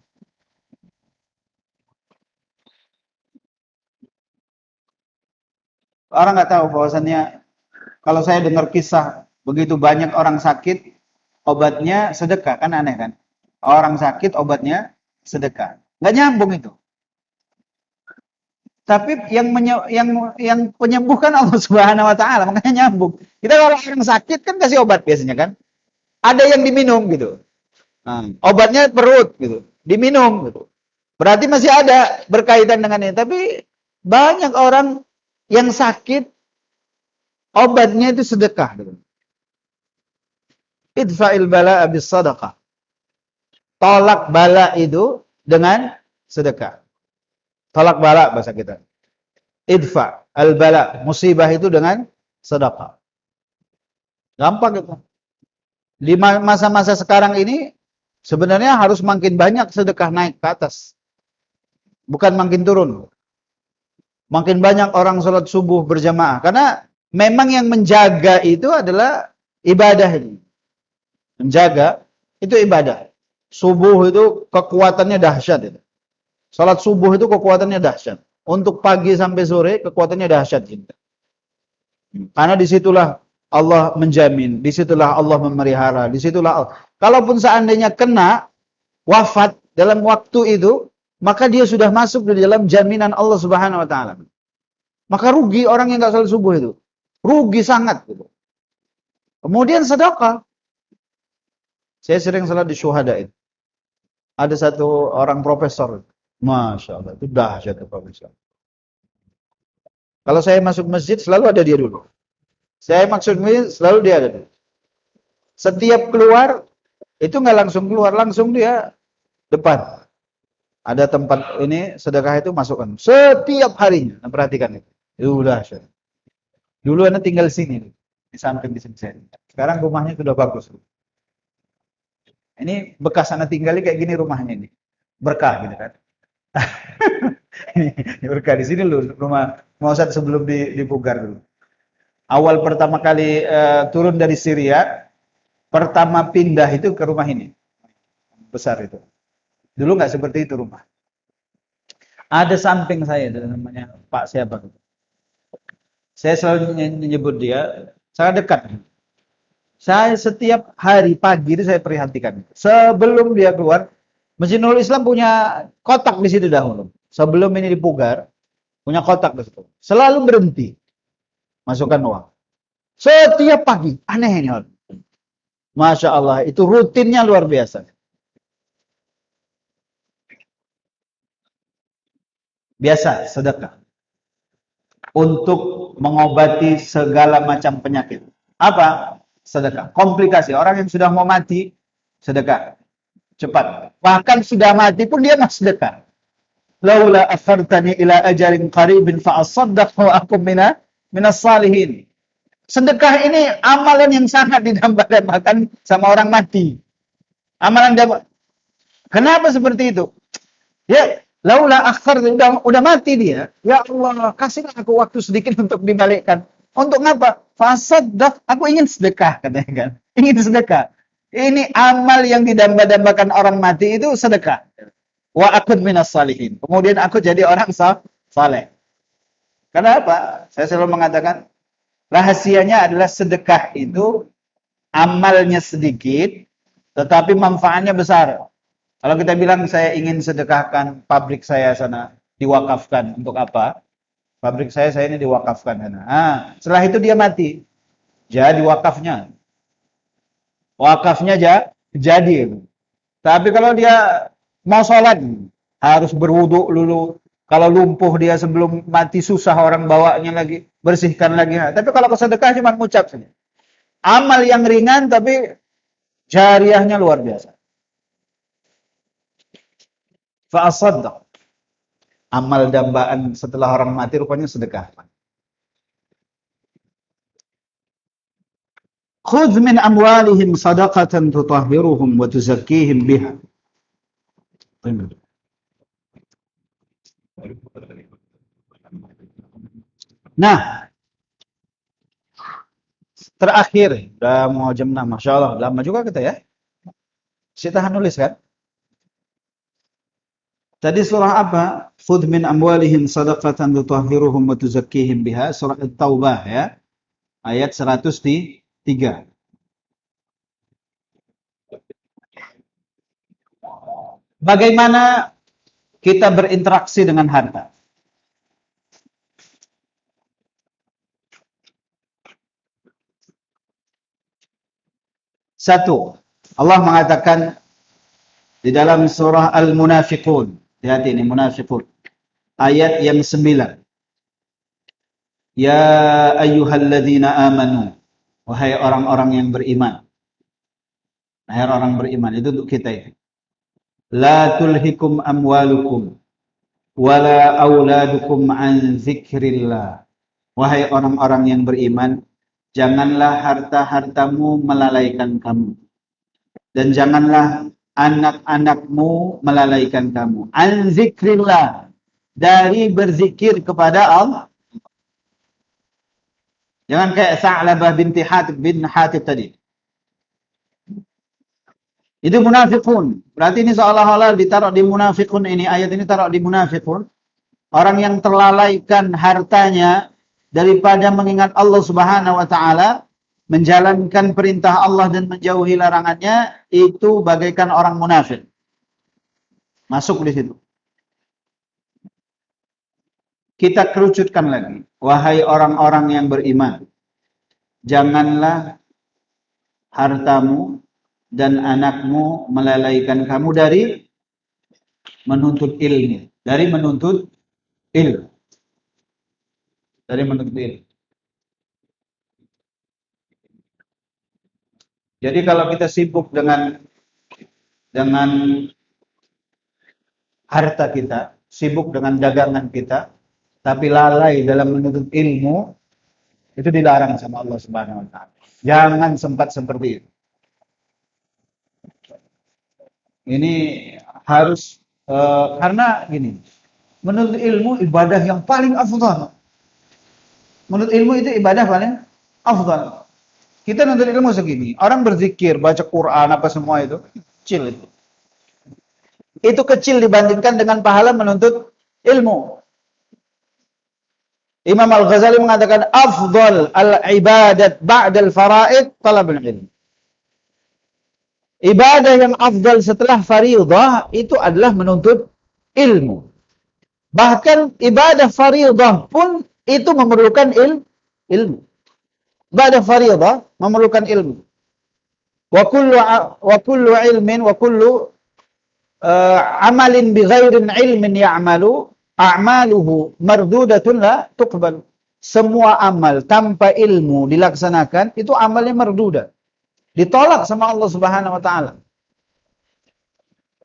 Orang nggak tahu bahwasannya kalau saya dengar kisah begitu banyak orang sakit, obatnya sedekah, kan aneh kan? Orang sakit obatnya sedekah, nggak nyambung itu. Tapi yang penyembuhkan Allah Subhanahu wa taala, makanya nyambung. Kita kalau orang sakit kan kasih obat biasanya kan? Ada yang diminum gitu. Nah, obatnya perut gitu, diminum gitu. Berarti masih ada berkaitan dengan ini. Tapi banyak orang yang sakit obatnya itu sedekah gitu. Idfa'il bala'a bis sadaqah. Tolak bala itu dengan sedekah. Tolak bala bahasa kita. Idfa al-bala, musibah itu dengan sedekah. Gampang itu. Di masa-masa sekarang ini sebenarnya harus makin banyak sedekah naik ke atas. Bukan makin turun. Makin banyak orang sholat subuh berjamaah. Karena memang yang menjaga itu adalah ibadah ini. Menjaga itu ibadah. Subuh itu kekuatannya dahsyat itu. Salat subuh itu kekuatannya dahsyat. Untuk pagi sampai sore kekuatannya dahsyat gitu. Karena disitulah Allah menjamin, disitulah Allah memelihara, disitulah Allah. Kalaupun seandainya kena wafat dalam waktu itu, maka dia sudah masuk di dalam jaminan Allah Subhanahu wa taala. Maka rugi orang yang nggak salat subuh itu. Rugi sangat gitu. Kemudian sedekah. Saya sering salat di syuhada itu. Ada satu orang profesor. Masya Allah, itu dahsyat profesor. Kalau saya masuk masjid, selalu ada dia dulu. Saya maksud masjid, selalu dia ada dulu. Setiap keluar, itu nggak langsung keluar, langsung dia depan. Ada tempat ini, sedekah itu masukkan. Setiap harinya, nah, perhatikan itu. Itu dahsyat. Dulu Anda tinggal sini, di samping di sini. Sekarang rumahnya sudah bagus. Ini bekas Anda tinggali kayak gini rumahnya ini. Berkah gitu kan. Ini berkah di sini loh rumah Mausad sebelum dipugar dulu. Awal pertama kali turun dari Syria, pertama pindah itu ke rumah ini. Besar itu. Dulu nggak seperti itu rumah. Ada samping saya, namanya Pak siapa? Saya selalu menyebut dia, sangat dekat. Saya setiap hari pagi itu saya perhatikan. Sebelum dia keluar, Masjid Nurul Islam punya kotak di situ dahulu. Sebelum ini dipugar, punya kotak di situ. Selalu berhenti. Masukkan uang. Setiap pagi. Aneh ini. Masya Allah. Itu rutinnya luar biasa. Biasa, sedekah. Untuk mengobati segala macam penyakit. Apa? Sedekah. Komplikasi. Orang yang sudah mau mati, sedekah. Cepat. Bahkan sudah mati pun dia masih sedekah. Laula akhartani ila ajalin qaribin fa asaddaq wa akum minas salihin. Sedekah ini amalan yang sangat didambakan sama orang mati. Amalan dia. Kenapa seperti itu? Ya, laula akhar udah mati dia. Ya Allah, kasihlah aku waktu sedikit untuk dibalikkan. Untuk apa? Fasaddaq, aku ingin sedekah katanya kan. Ingin sedekah. Ini amal yang didamba-dambakan orang mati itu sedekah. Wa akun minas salihin. Kemudian aku jadi orang saleh. Kenapa? Saya selalu mengatakan rahasianya adalah sedekah itu amalnya sedikit tetapi manfaatnya besar. Kalau kita bilang saya ingin sedekahkan pabrik saya sana diwakafkan untuk apa? Pabrik saya ini diwakafkan sana. Setelah itu dia mati. Jadi wakafnya. Wakafnya jadi. Tapi kalau dia mau sholat, harus berwudu dulu. Kalau lumpuh dia sebelum mati susah orang bawanya lagi. Bersihkan lagi. Tapi kalau kesedekah cuma ngucap saja. Amal yang ringan tapi jariahnya luar biasa. Fa'asaddaq. Amal dambaan setelah orang mati rupanya sedekah. Khudh min amwalihim sadaqatan tutahhiruhum wa tuzakkihim biha. Nah, terakhir, udah mau jam 6, Masya Allah, lama juga kita ya. Si tahan nulis kan? Tadi surah apa? Khudh min amwalihim sadaqatan tutahhiruhum wa tuzakkihim biha. Surah At-Taubah ya. Ayat 103. Bagaimana kita berinteraksi dengan harta? Satu, Allah mengatakan di dalam surah Al-Munafiqun. Hati ini Munafiqun. Ayat yang 9. Ya ayyuhalladzina amanu. Wahai orang-orang yang beriman. Wahai orang beriman. Itu untuk kita itu. La tulhikum amwalukum. Wala auladukum an zikrillah. Wahai orang-orang yang beriman. Janganlah harta-hartamu melalaikan kamu. Dan janganlah anak-anakmu melalaikan kamu. An zikrillah. Dari berzikir kepada Allah. Jangan kayak Sa'labah binti Hatib bin Hatib tadi. Itu munafiqun. Berarti ini seolah-olah ditaruh di munafiqun ini. Ayat ini taruh di munafiqun. Orang yang terlalaikan hartanya daripada mengingat Allah Subhanahu wa taala, menjalankan perintah Allah dan menjauhi larangannya, itu bagaikan orang munafik. Masuk di situ. Kita kerucutkan lagi. Wahai orang-orang yang beriman, janganlah hartamu dan anakmu melalaikan kamu dari menuntut ilmu. Dari menuntut ilmu. Dari menuntut ilmu. Jadi kalau kita sibuk dengan harta kita, sibuk dengan dagangan kita, tapi lalai dalam menuntut ilmu, itu dilarang sama Allah Subhanahu wa taala. Jangan sempat seperti itu. Ini harus karena gini, menuntut ilmu ibadah yang paling afdal. Menuntut ilmu itu ibadah paling afdal. Kita nuntut ilmu segini, orang berzikir, baca Quran apa semua itu kecil itu. Itu kecil dibandingkan dengan pahala menuntut ilmu. Imam Al-Ghazali mengatakan afdal al-ibadat ba'dal fara'id talabul ilm. Ibadah yang afdal setelah fariidah itu adalah menuntut ilmu. Bahkan ibadah fariidah pun itu memerlukan ilmu. Ibadah fariidah memerlukan ilmu. Wa kullu ilmin wa kullu amalin bi ghairin ilmin ya'malu a'maluhu mardudatun la tuqbal. Semua amal tanpa ilmu dilaksanakan itu amalnya mardudah. Ditolak sama Allah Subhanahu wa taala.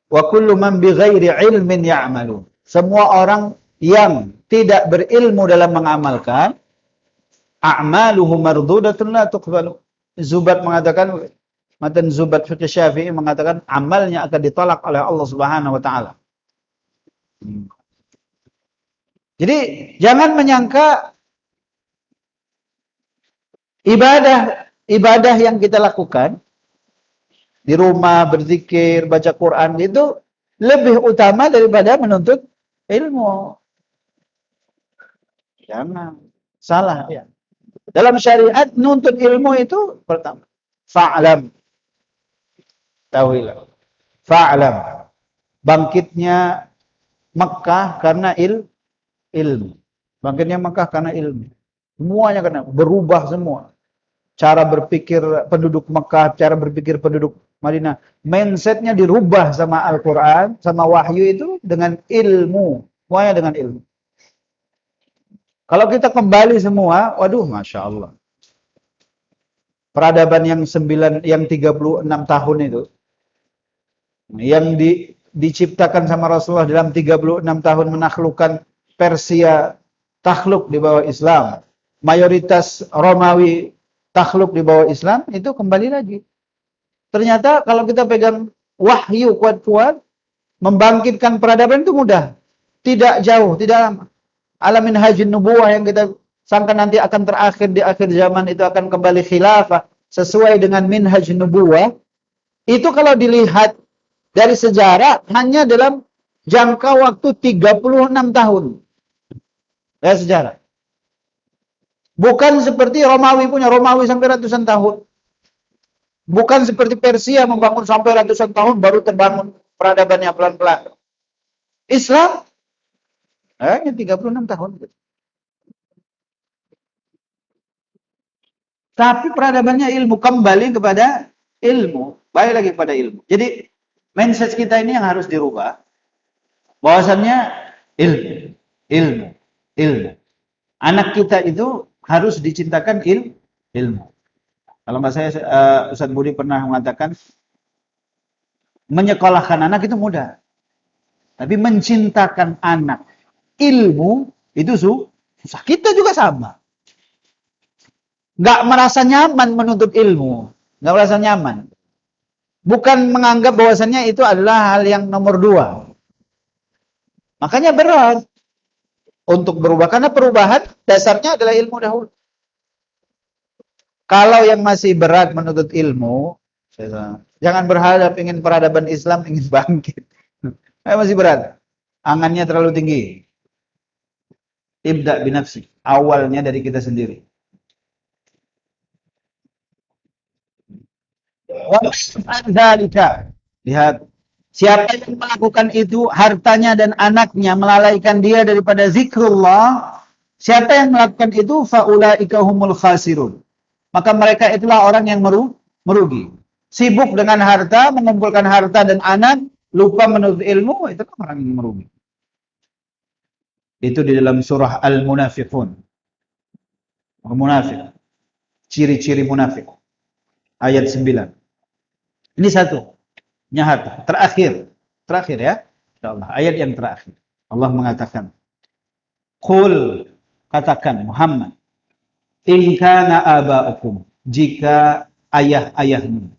Wa kullu man bi ghairi ilmin ya'malu. Semua orang yang tidak berilmu dalam mengamalkan a'maluhu mardudatun la tuqbalu. Zubat mengatakan, Matan Zubat Fiqh Syafi'i mengatakan amalnya akan ditolak oleh Allah Subhanahu wa taala. Jadi jangan menyangka ibadah yang kita lakukan di rumah, berzikir, baca Quran itu lebih utama daripada menuntut ilmu. Jangan. Salah ya. Dalam syariat nuntut ilmu itu pertama. Fa'lam. Tahuilah. Fa'lam. Bangkitnya Mekah karena ilmu. Bangkitnya Mekah karena ilmu. Semuanya karena berubah semua. Cara berpikir penduduk Mekah, cara berpikir penduduk Madinah. Mindsetnya dirubah sama Al-Quran, sama wahyu itu dengan ilmu. Semuanya dengan ilmu. Kalau kita kembali semua, waduh Masya Allah. Peradaban yang 36 tahun itu, yang diciptakan sama Rasulullah dalam 36 tahun menaklukkan Persia, takluk di bawah Islam. Mayoritas Romawi takluk di bawah Islam, itu kembali lagi. Ternyata kalau kita pegang wahyu kuat-kuat, membangkitkan peradaban itu mudah. Tidak jauh, tidak lama. Alamin hajin nubuwah yang kita sangka nanti akan terakhir di akhir zaman itu akan kembali khilafah sesuai dengan minhaj nubuwah. Itu kalau dilihat dari sejarah hanya dalam jangka waktu 36 tahun. Dari sejarah. Bukan seperti Romawi punya, Romawi sampai ratusan tahun. Bukan seperti Persia membangun sampai ratusan tahun baru terbangun peradabannya pelan-pelan. Islam hanya 36 tahun. Tapi peradabannya ilmu, kembali kepada ilmu. Balik lagi kepada ilmu. Jadi mindset kita ini yang harus dirubah. Bahwasannya ilmu. Anak kita itu harus dicintakan ilmu. Kalau nggak saya, Ustadz Budi pernah mengatakan, menyekolahkan anak itu mudah. Tapi mencintakan anak ilmu itu susah. Kita juga sama. Nggak merasa nyaman menuntut ilmu. Nggak merasa nyaman. Bukan menganggap bahwasannya itu adalah hal yang nomor 2. Makanya berat untuk berubah. Karena perubahan dasarnya adalah ilmu dahulu. Kalau yang masih berat menuntut ilmu, jangan berharap ingin peradaban Islam ingin bangkit. Masih berat. Angannya terlalu tinggi. Ibda binafsi. Awalnya dari kita sendiri. Wa man dzalika. Lihat, siapa yang melakukan itu, hartanya dan anaknya melalaikan dia daripada zikrullah, siapa yang melakukan itu, faulaika humul khasirun. Maka mereka itulah orang yang merugi. Sibuk dengan harta, mengumpulkan harta dan anak, lupa menuntut ilmu, itu orang yang merugi. Itu di dalam surah Al-Munafiqun. Munafik. Ciri-ciri munafik. Ayat 9. Ini satu. Harta. Terakhir ya. InsyaAllah. Ayat yang terakhir. Allah mengatakan. Qul. Katakan Muhammad. In kana aba'ukum. Jika ayah-ayahmu.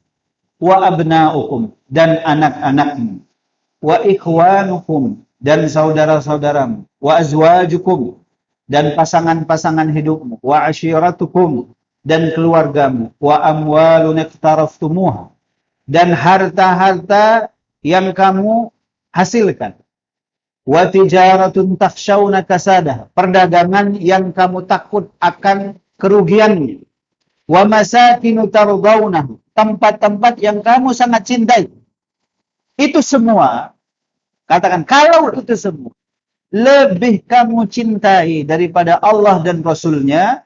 Wa abna'ukum. Dan anak-anakmu. Wa ikhwanukum. Dan saudara-saudaramu. Wa azwajukum. Dan pasangan-pasangan hidupmu. Wa ashiratukum. Dan keluargamu. Wa amwalun iqtaraftumuha. Dan harta-harta yang kamu hasilkan. Wa tijaratun takhshawna kasadah. Perdagangan yang kamu takut akan kerugiannya. Wa masakinu tardawnahu. Tempat-tempat yang kamu sangat cintai. Itu semua, katakan kalau itu semua lebih kamu cintai daripada Allah dan Rasulnya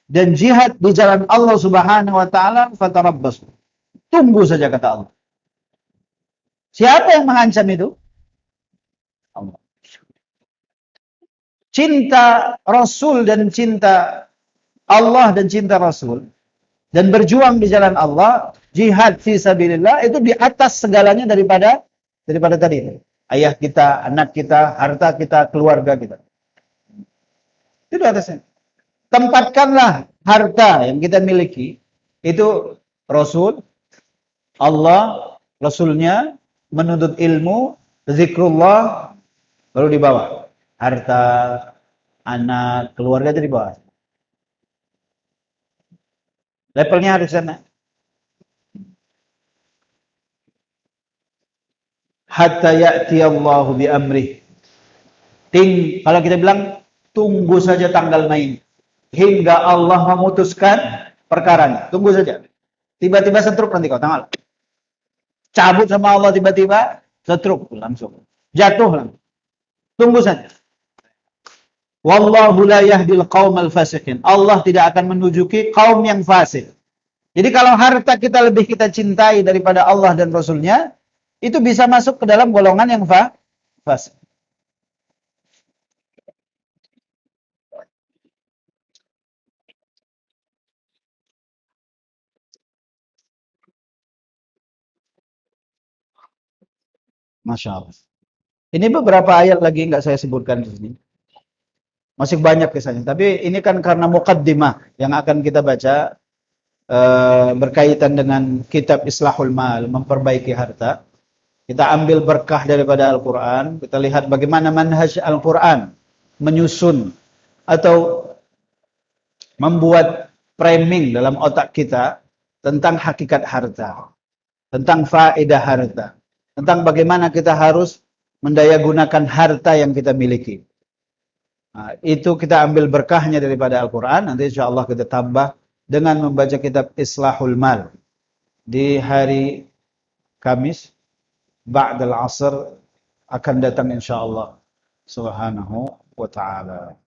dan jihad di jalan Allah Subhanahu wa taala, fatarabbasu. Tunggu saja kata Allah. Siapa yang mengancam itu? Allah. Cinta Rasul dan cinta Allah dan cinta Rasul dan berjuang di jalan Allah, jihad fi sabilillah itu di atas segalanya daripada tadi. Ayah kita, anak kita, harta kita, keluarga kita. Itu di atasnya. Tempatkanlah harta yang kita miliki itu Rasul, Allah, Rasulnya, menuntut ilmu, zikrullah, baru di bawah. Harta, anak, keluarga itu di bawah. Levelnya harus sana. Hatta ya'ti Allahu bi amrih. Kalau kita bilang tunggu saja tanggal main hingga Allah memutuskan perkaranya. Tunggu saja. Tiba-tiba setruk nanti kau tanggal. Cabut sama Allah tiba-tiba setruk langsung. Jatuh langsung. Tunggu saja. Wallahu la yahdil qaumal fasiqin. Allah tidak akan menunjuki kaum yang fasik. Jadi kalau harta kita lebih kita cintai daripada Allah dan Rasulnya, itu bisa masuk ke dalam golongan yang fasik. Masya Allah. Ini beberapa ayat lagi nggak saya sebutkan di sini. Masih banyak kisahnya. Tapi ini kan karena muqaddimah yang akan kita baca berkaitan dengan kitab Islahul Mal, memperbaiki harta. Kita ambil berkah daripada Al-Quran. Kita lihat bagaimana manhaj Al-Quran menyusun atau membuat framing dalam otak kita tentang hakikat harta, tentang faedah harta, tentang bagaimana kita harus mendayagunakan harta yang kita miliki. Nah, itu kita ambil berkahnya daripada Al-Quran. Nanti insya Allah kita tambah dengan membaca kitab Islahul Mal di hari Kamis ba'dal asr akan datang insya Allah subhanahu wa ta'ala.